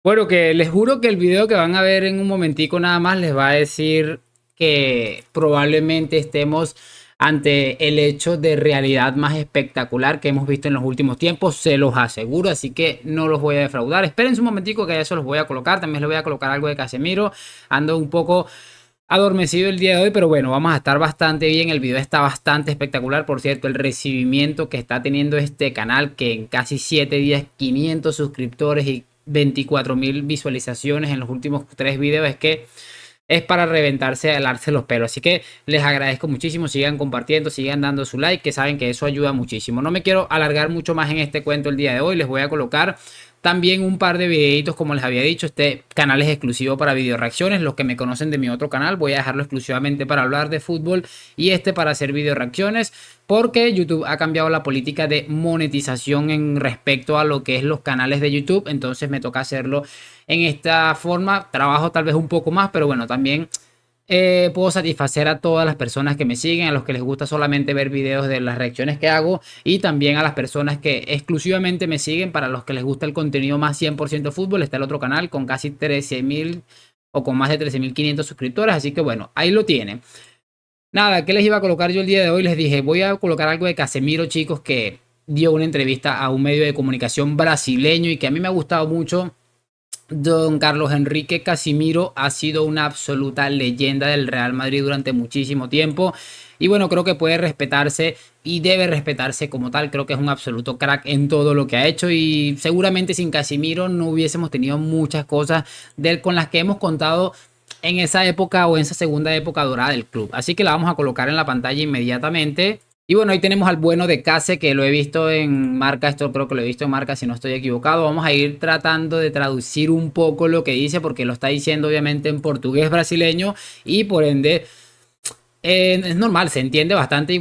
Bueno, que les juro que el video que van a ver en un momentico nada más les va a decir que probablemente estemos ante el hecho de realidad más espectacular que hemos visto en los últimos tiempos, se los aseguro, así que no los voy a defraudar. Esperen un momentico que ya se los voy a colocar, también les voy a colocar algo de Casemiro, ando un poco adormecido el día de hoy, pero bueno, vamos a estar bastante bien. El video está bastante espectacular. Por cierto, el recibimiento que está teniendo este canal, que en casi 7 días, 500 suscriptores y 24.000 visualizaciones en los últimos 3 videos, es que es para reventarse, alarse los pelos. Así que les agradezco muchísimo. Sigan compartiendo, sigan dando su like, que saben que eso ayuda muchísimo. No me quiero alargar mucho más en este cuento el día de hoy. Les voy a colocar también un par de videitos, como les había dicho. Este canal es exclusivo para video reacciones. Los que me conocen de mi otro canal, voy a dejarlo exclusivamente para hablar de fútbol y este para hacer video reacciones, porque YouTube ha cambiado la política de monetización en respecto a lo que es los canales de YouTube. Entonces me toca hacerlo en esta forma. Trabajo tal vez un poco más, pero bueno, también puedo satisfacer a todas las personas que me siguen, a los que les gusta solamente ver videos de las reacciones que hago, y también a las personas que exclusivamente me siguen. Para los que les gusta el contenido más 100% fútbol, está el otro canal con casi 13.000 o con más de 13.500 suscriptores. Así que bueno, ahí lo tienen. Nada, ¿qué les iba a colocar yo el día de hoy? Les dije, voy a colocar algo de Casemiro, chicos, que dio una entrevista a un medio de comunicación brasileño y que a mí me ha gustado mucho. Don Carlos Enrique Casemiro ha sido una absoluta leyenda del Real Madrid durante muchísimo tiempo. Y bueno, creo que puede respetarse y debe respetarse como tal. Creo que es un absoluto crack en todo lo que ha hecho. Y seguramente sin Casemiro no hubiésemos tenido muchas cosas de él con las que hemos contado en esa época o en esa segunda época dorada del club. Así que la vamos a colocar en la pantalla inmediatamente. Y bueno, ahí tenemos al bueno de Case, que lo he visto en Marca. Esto creo que lo he visto en Marca, si no estoy equivocado. Vamos a ir tratando de traducir un poco lo que dice, porque lo está diciendo obviamente en portugués brasileño y por ende es normal, se entiende bastante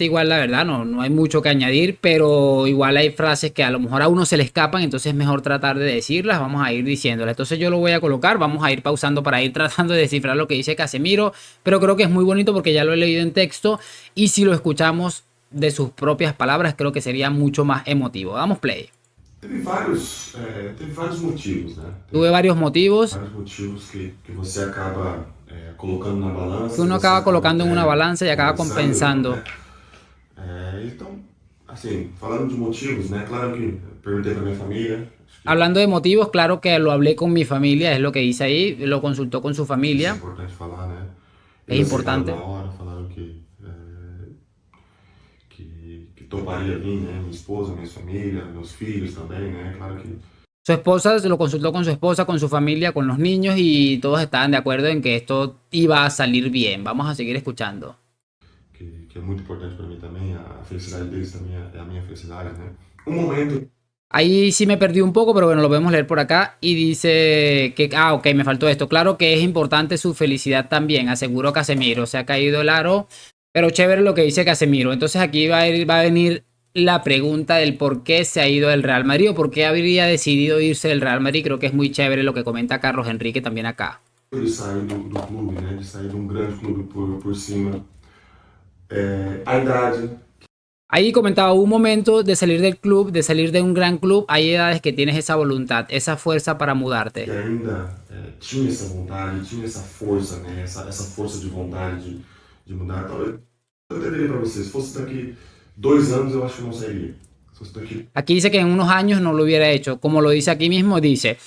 igual, la verdad. No hay mucho que añadir, pero igual hay frases que a lo mejor a uno se le escapan, entonces es mejor tratar de decirlas. Vamos a ir diciéndolas. Entonces yo lo voy a colocar, vamos a ir pausando para ir tratando de descifrar lo que dice Casemiro, pero creo que es muy bonito porque ya lo he leído en texto, y si lo escuchamos de sus propias palabras, creo que sería mucho más emotivo. Damos play. Teve vários motivos, né? Tuve varios motivos Vários motivos que você acaba colocando na que balança e uno você acaba acaba colocando en una balanza y acaba conversando, compensando. né? Então, assim, falando de motivos, né? Claro que perguntei pra minha família, acho que Hablando de motivos, claro que lo hablé con mi familia, es lo que dice ahí, lo consultó con su isso é familia, importante falar, né? es Eles aceitaram na importante. hora, falaram que toparia vir, né? Minha esposa, minha família, meus filhos também, né? Claro que Su esposa se lo consultó con su esposa, con su familia, con los niños, y todos estaban de acuerdo en que esto iba a salir bien. Vamos a seguir escuchando. que é muito importante para mim também, a felicidade deles também é a minha felicidade, né? Um momento. Ahí sí me perdí un poco, pero bueno, lo podemos leer por acá. Y dice que, ok, me faltó esto. Claro que es importante su felicidad también, aseguró Casemiro. Se ha caído el aro, pero chévere lo que dice Casemiro. Entonces aquí va a venir la pregunta del por qué se ha ido del Real Madrid o por qué habría decidido irse del Real Madrid. Creo que es muy chévere lo que comenta Carlos Enrique también acá. De sair do clube, né? De sair de um grande clube por cima. A idade, Ahí comentaba un momento de salir del club, de salir de un gran club. Hay edades que tienes esa voluntad, esa fuerza para que mudarte. ainda tinha essa vontade, tinha essa força, né? Essa força de vontade de mudar. Então, eu até diria para vocês, se fosse daqui 2 anos, eu acho que não sairia. Se fosse daqui Aquí dice que en unos años no lo hubiera hecho. Como lo dice aquí mismo, dice,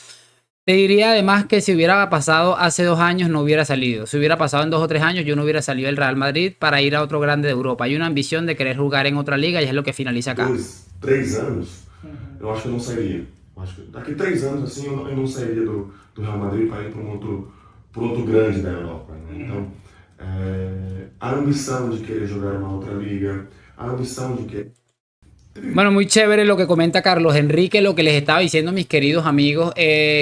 te diría además que si hubiera pasado hace 2 años no hubiera salido. Si hubiera pasado en 2 o 3 años yo no hubiera salido del Real Madrid para ir a otro grande de Europa. Hay una ambición de querer jugar en otra liga y es lo que finaliza acá. 2, 3 anos, eu acho que eu não sairia. Eu acho que daqui 3 anos, assim, eu não sairia do Real Madrid para ir para um outro grande da Europa. Né? Então, a ambição de querer jogar uma outra liga, a ambição de querer. Bueno, muy chévere lo que comenta Carlos Enrique, lo que les estaba diciendo mis queridos amigos.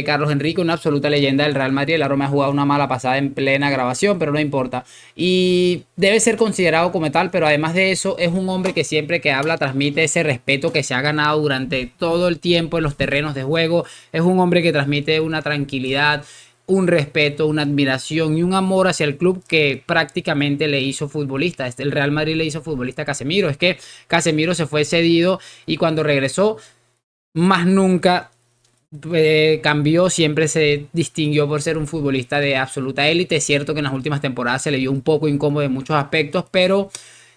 Carlos Enrique, una absoluta leyenda del Real Madrid. El Aro me ha jugado una mala pasada en plena grabación, pero no importa. Y debe ser considerado como tal, pero además de eso, es un hombre que siempre que habla transmite ese respeto que se ha ganado durante todo el tiempo en los terrenos de juego. Es un hombre que transmite una tranquilidad, un respeto, una admiración y un amor hacia el club que prácticamente le hizo futbolista. El Real Madrid le hizo futbolista a Casemiro. Es que Casemiro se fue cedido y cuando regresó, más nunca cambió, siempre se distinguió por ser un futbolista de absoluta élite. Es cierto que en las últimas temporadas se le vio un poco incómodo en muchos aspectos, pero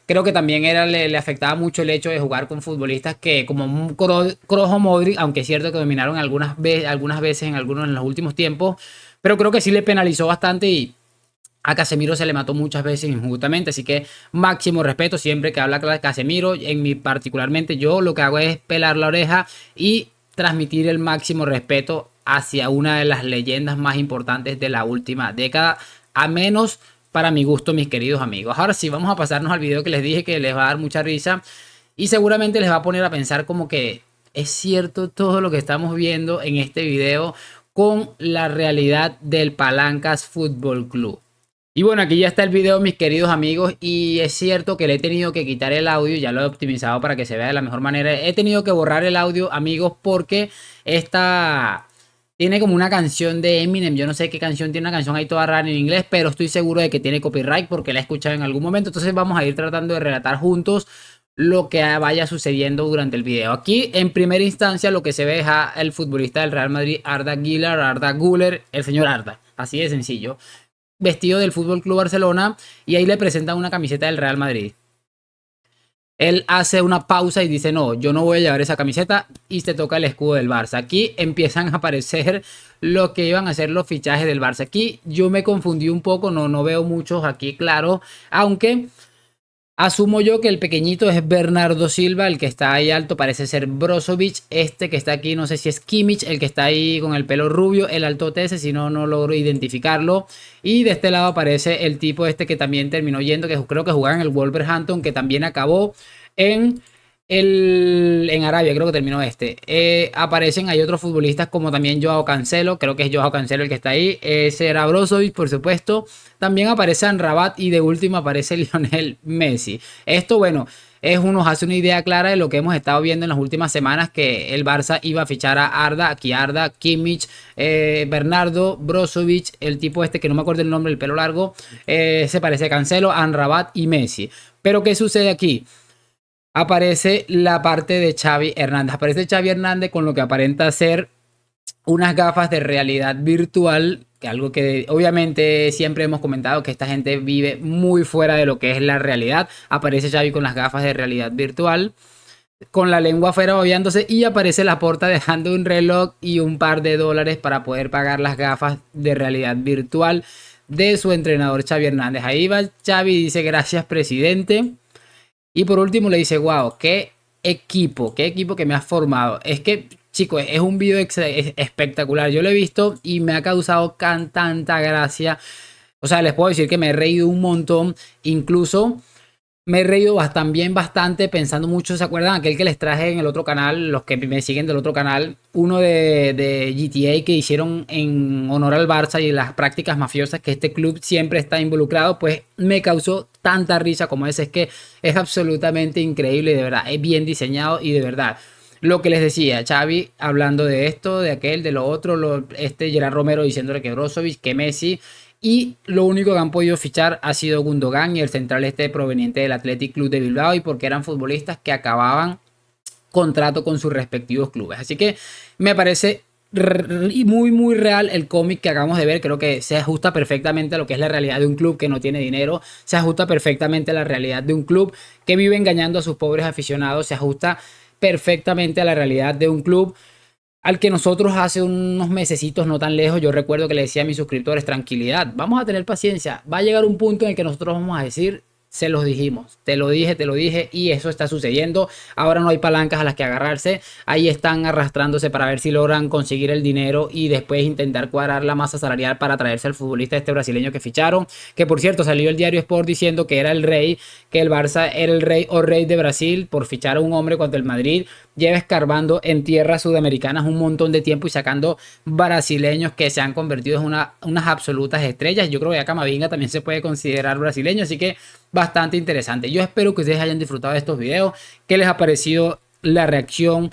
creo que también le afectaba mucho el hecho de jugar con futbolistas que como Kroos o Modric, aunque es cierto que dominaron algunas veces en los últimos tiempos, pero creo que sí le penalizó bastante y a Casemiro se le mató muchas veces injustamente, así que máximo respeto siempre que habla Casemiro. En mi particularmente yo lo que hago es pelar la oreja y transmitir el máximo respeto hacia una de las leyendas más importantes de la última década, a menos para mi gusto, mis queridos amigos. Ahora sí, vamos a pasarnos al video que les dije que les va a dar mucha risa y seguramente les va a poner a pensar como que es cierto todo lo que estamos viendo en este video con la realidad del Palancas Fútbol Club. Y bueno, aquí ya está el video, mis queridos amigos, y es cierto que le he tenido que quitar el audio, ya lo he optimizado para que se vea de la mejor manera. He tenido que borrar el audio, amigos, porque esta tiene como una canción de Eminem. Yo no sé qué canción, tiene una canción ahí toda rara en inglés, pero estoy seguro de que tiene copyright porque la he escuchado en algún momento. Entonces vamos a ir tratando de relatar juntos lo que vaya sucediendo durante el video. Aquí en primera instancia lo que se ve es el futbolista del Real Madrid, Arda Güler, el señor Arda, así de sencillo, vestido del Fútbol Club Barcelona, y ahí le presentan una camiseta del Real Madrid. Él hace una pausa y dice: no, yo no voy a llevar esa camiseta, y se toca el escudo del Barça. Aquí empiezan a aparecer lo que iban a ser los fichajes del Barça. Aquí yo me confundí un poco, no veo muchos aquí, claro, aunque asumo yo que el pequeñito es Bernardo Silva, el que está ahí alto parece ser Brozovic, este que está aquí no sé si es Kimmich, el que está ahí con el pelo rubio, el altote ese, si no, no logro identificarlo. Y de este lado aparece el tipo este que también terminó yendo, que creo que jugaba en el Wolverhampton, que también acabó en Arabia, creo que terminó este. Aparecen, hay otros futbolistas como también Joao Cancelo, creo que es Joao Cancelo el que está ahí. Ese era Brozovic, por supuesto. También aparece Amrabat y de último aparece Lionel Messi. Esto, bueno, nos hace una idea clara de lo que hemos estado viendo en las últimas semanas, que el Barça iba a fichar a Arda, aquí Arda, Kimmich, Bernardo, Brozovic, el tipo este que no me acuerdo el nombre, el pelo largo, se parece a Cancelo, Amrabat y Messi. Pero ¿qué sucede aquí? Aparece la parte de Xavi Hernández. Aparece Xavi Hernández con lo que aparenta ser unas gafas de realidad virtual, que algo que obviamente siempre hemos comentado, que esta gente vive muy fuera de lo que es la realidad. Aparece Xavi con las gafas de realidad virtual, con la lengua afuera babeándose, y aparece Laporta dejando un reloj y un par de dólares para poder pagar las gafas de realidad virtual de su entrenador Xavi Hernández. Ahí va Xavi y dice: gracias, presidente. Y por último le dice: wow, qué equipo que me has formado. Es que, chicos, es un video espectacular. Yo lo he visto y me ha causado tanta gracia. O sea, les puedo decir que me he reído un montón. Incluso me he reído también bastante pensando mucho. ¿Se acuerdan aquel que les traje en el otro canal? Los que me siguen del otro canal, uno de GTA que hicieron en honor al Barça y las prácticas mafiosas que este club siempre está involucrado. Pues me causó tanta risa como ese. Es que es absolutamente increíble, de verdad. Es bien diseñado y de verdad. Lo que les decía, Xavi hablando de esto, de aquel, de lo otro, Gerard Romero diciéndole que Brozovic, que Messi. Y lo único que han podido fichar ha sido Gundogan y el central este proveniente del Athletic Club de Bilbao, y porque eran futbolistas que acababan contrato con sus respectivos clubes. Así que me parece muy real el cómic que acabamos de ver. Creo que se ajusta perfectamente a lo que es la realidad de un club que no tiene dinero. Se ajusta perfectamente a la realidad de un club que vive engañando a sus pobres aficionados. Se ajusta perfectamente a la realidad de un club al que nosotros hace unos mesecitos no tan lejos, yo recuerdo que le decía a mis suscriptores: tranquilidad, vamos a tener paciencia, va a llegar un punto en el que nosotros vamos a decir: se los dijimos, te lo dije, y eso está sucediendo. Ahora no hay palancas a las que agarrarse, ahí están arrastrándose para ver si logran conseguir el dinero y después intentar cuadrar la masa salarial para traerse al futbolista este brasileño que ficharon, que por cierto salió el diario Sport diciendo que era el rey, que el Barça era el rey o rey de Brasil por fichar a un hombre cuando el Madrid lleva escarbando en tierras sudamericanas un montón de tiempo y sacando brasileños que se han convertido en unas absolutas estrellas. Yo creo que ya Camavinga también se puede considerar brasileño, así que bastante interesante. Yo espero que ustedes hayan disfrutado de estos videos. ¿Qué les ha parecido la reacción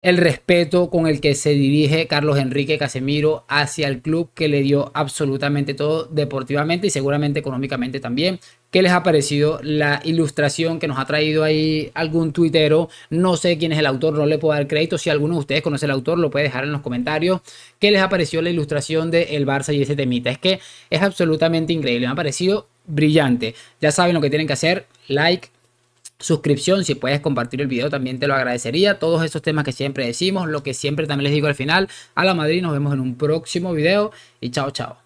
el respeto con el que se dirige Carlos Enrique Casemiro hacia el club que le dio absolutamente todo deportivamente y seguramente económicamente también. ¿Qué les ha parecido la ilustración que nos ha traído ahí algún tuitero? No sé quién es el autor, no le puedo dar crédito. Si alguno de ustedes conoce el autor, lo puede dejar en los comentarios. ¿Qué les ha parecido la ilustración del Barça y ese temita? Es que es absolutamente increíble, me ha parecido brillante. Ya saben lo que tienen que hacer: like, suscripción, si puedes compartir el video también te lo agradecería. Todos esos temas que siempre decimos, lo que siempre también les digo al final: a la Madrid. Nos vemos en un próximo video y chao, chao.